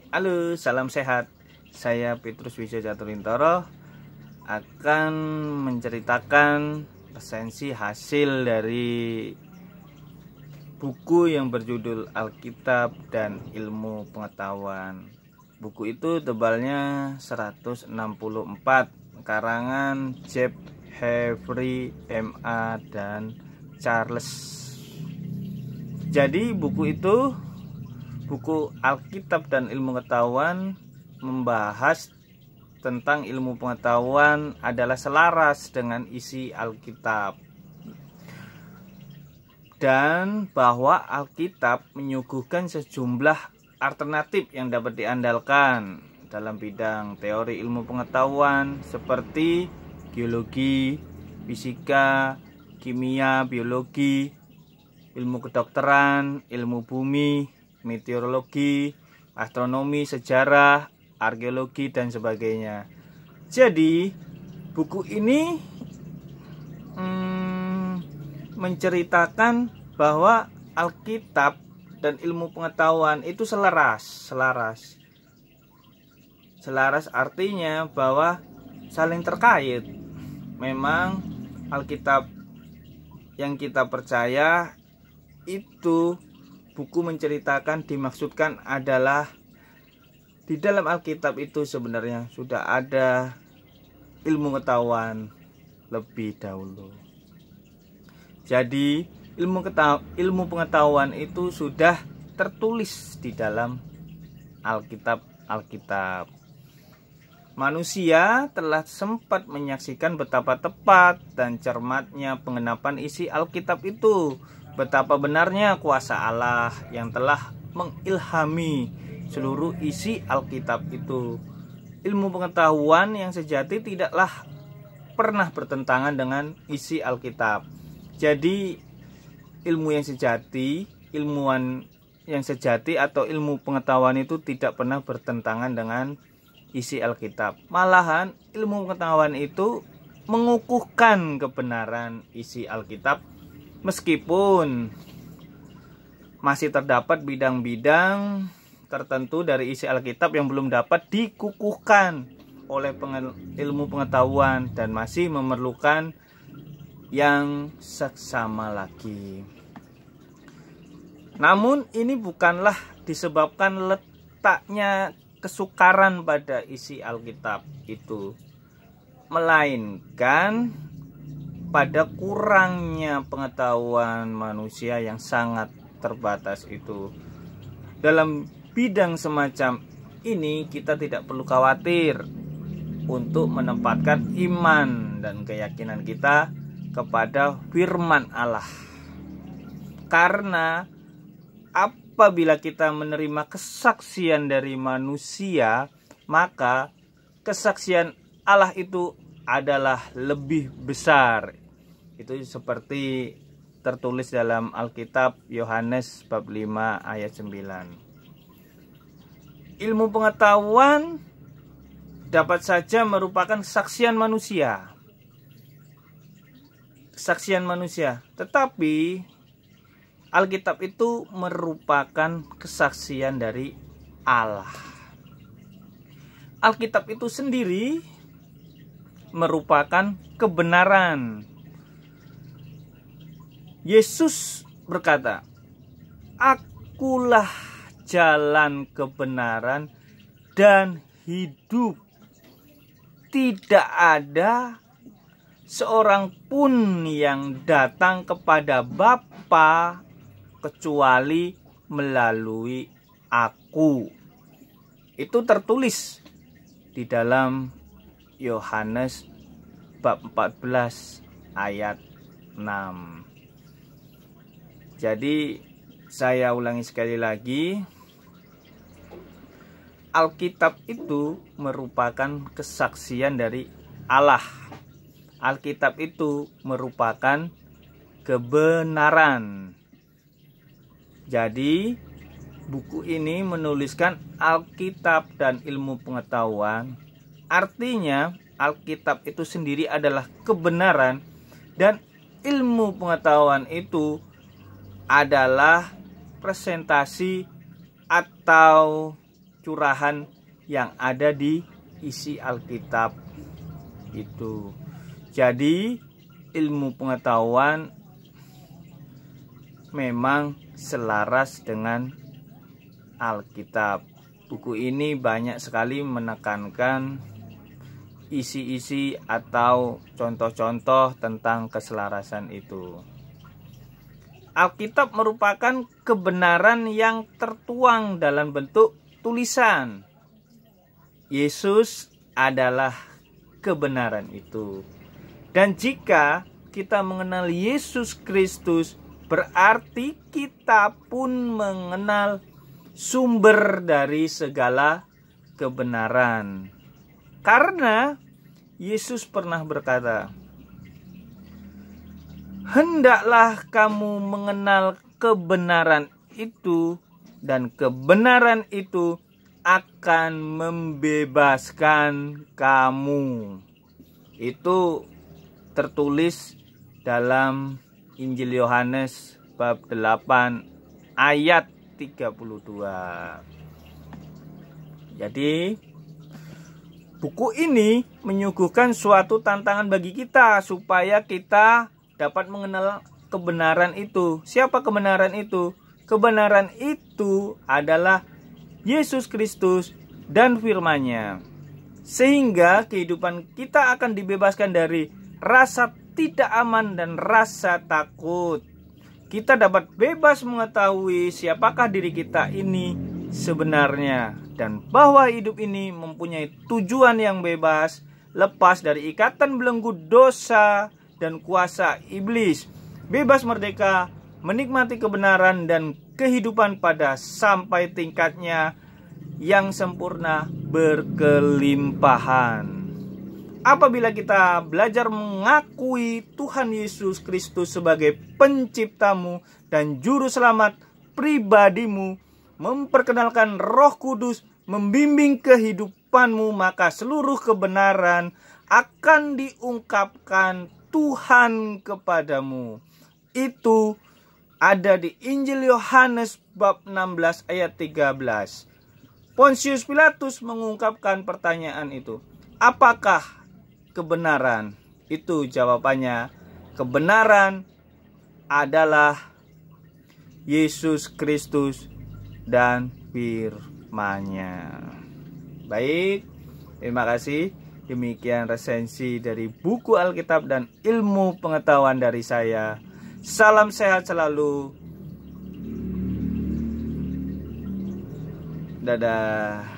Halo, salam sehat. Saya Petrus Wisya Caturintoro akan menceritakan resensi hasil dari buku yang berjudul Alkitab dan Ilmu Pengetahuan. Buku itu tebalnya 164, karangan Jeff Heffery, MA, dan Charles. Jadi buku Alkitab dan Ilmu Pengetahuan membahas tentang ilmu pengetahuan adalah selaras dengan isi Alkitab, dan bahwa Alkitab menyuguhkan sejumlah alternatif yang dapat diandalkan dalam bidang teori ilmu pengetahuan seperti geologi, fisika, kimia, biologi, ilmu kedokteran, ilmu bumi, meteorologi, astronomi, sejarah, arkeologi, dan sebagainya. Jadi buku ini menceritakan bahwa Alkitab dan ilmu pengetahuan itu selaras artinya bahwa saling terkait. Memang Alkitab yang kita percaya itu, buku menceritakan, dimaksudkan adalah di dalam Alkitab itu sebenarnya sudah ada ilmu pengetahuan lebih dahulu. Jadi ilmu pengetahuan itu sudah tertulis di dalam Alkitab. Manusia telah sempat menyaksikan betapa tepat dan cermatnya pengenapan isi Alkitab itu, betapa benarnya kuasa Allah yang telah mengilhami seluruh isi Alkitab itu. Ilmu pengetahuan yang sejati tidaklah pernah bertentangan dengan isi Alkitab. Jadi ilmuwan yang sejati atau ilmu pengetahuan itu tidak pernah bertentangan dengan isi Alkitab. Malahan ilmu pengetahuan itu mengukuhkan kebenaran isi Alkitab, meskipun masih terdapat bidang-bidang tertentu dari isi Alkitab yang belum dapat dikukuhkan oleh ilmu pengetahuan dan masih memerlukan yang seksama lagi. Namun ini bukanlah disebabkan letaknya kesukaran pada isi Alkitab itu, melainkan pada kurangnya pengetahuan manusia yang sangat terbatas itu. Dalam bidang semacam ini kita tidak perlu khawatir untuk menempatkan iman dan keyakinan kita kepada firman Allah, karena apabila kita menerima kesaksian dari manusia, maka kesaksian Allah itu adalah lebih besar. Itu seperti tertulis dalam Alkitab Yohanes bab 5 ayat 9. Ilmu pengetahuan dapat saja merupakan kesaksian manusia, tetapi Alkitab itu merupakan kesaksian dari Allah. Alkitab itu sendiri merupakan kebenaran. Yesus berkata, "Akulah jalan, kebenaran, dan hidup. Tidak ada seorang pun yang datang kepada Bapa kecuali melalui Aku." Itu tertulis di dalam Yohanes bab 14 ayat 6. Jadi saya ulangi sekali lagi, Alkitab itu merupakan kesaksian dari Allah. Alkitab itu merupakan kebenaran. Jadi buku ini menuliskan Alkitab dan ilmu pengetahuan. Artinya Alkitab itu sendiri adalah kebenaran, dan ilmu pengetahuan itu adalah presentasi atau curahan yang ada di isi Alkitab itu. Jadi ilmu pengetahuan memang selaras dengan Alkitab. Buku ini banyak sekali menekankan isi-isi atau contoh-contoh tentang keselarasan itu. Alkitab merupakan kebenaran yang tertuang dalam bentuk tulisan. Yesus adalah kebenaran itu. Dan jika kita mengenal Yesus Kristus, berarti kita pun mengenal sumber dari segala kebenaran. Karena Yesus pernah berkata, "Hendaklah kamu mengenal kebenaran itu, dan kebenaran itu akan membebaskan kamu." Itu tertulis dalam Injil Yohanes bab 8 ayat 32. Jadi buku ini menyuguhkan suatu tantangan bagi kita supaya kita dapat mengenal kebenaran itu. Siapa kebenaran itu? Kebenaran itu adalah Yesus Kristus dan firman-Nya. Sehingga kehidupan kita akan dibebaskan dari rasa tidak aman dan rasa takut. Kita dapat bebas mengetahui siapakah diri kita ini sebenarnya, dan bahwa hidup ini mempunyai tujuan yang bebas, lepas dari ikatan belenggu dosa dan kuasa iblis, bebas merdeka menikmati kebenaran dan kehidupan pada sampai tingkatnya yang sempurna berkelimpahan. Apabila kita belajar mengakui Tuhan Yesus Kristus sebagai penciptamu dan juru selamat pribadimu, memperkenalkan Roh Kudus membimbing kehidupanmu, maka seluruh kebenaran akan diungkapkan Tuhan kepadamu. Itu ada di Injil Yohanes bab 16 ayat 13. Pontius Pilatus mengungkapkan pertanyaan itu. Apakah kebenaran? Itu jawabannya, kebenaran adalah Yesus Kristus dan firman-Nya. Baik, terima kasih. Demikian resensi dari buku Alkitab dan ilmu pengetahuan dari saya. Salam sehat selalu. Dadah.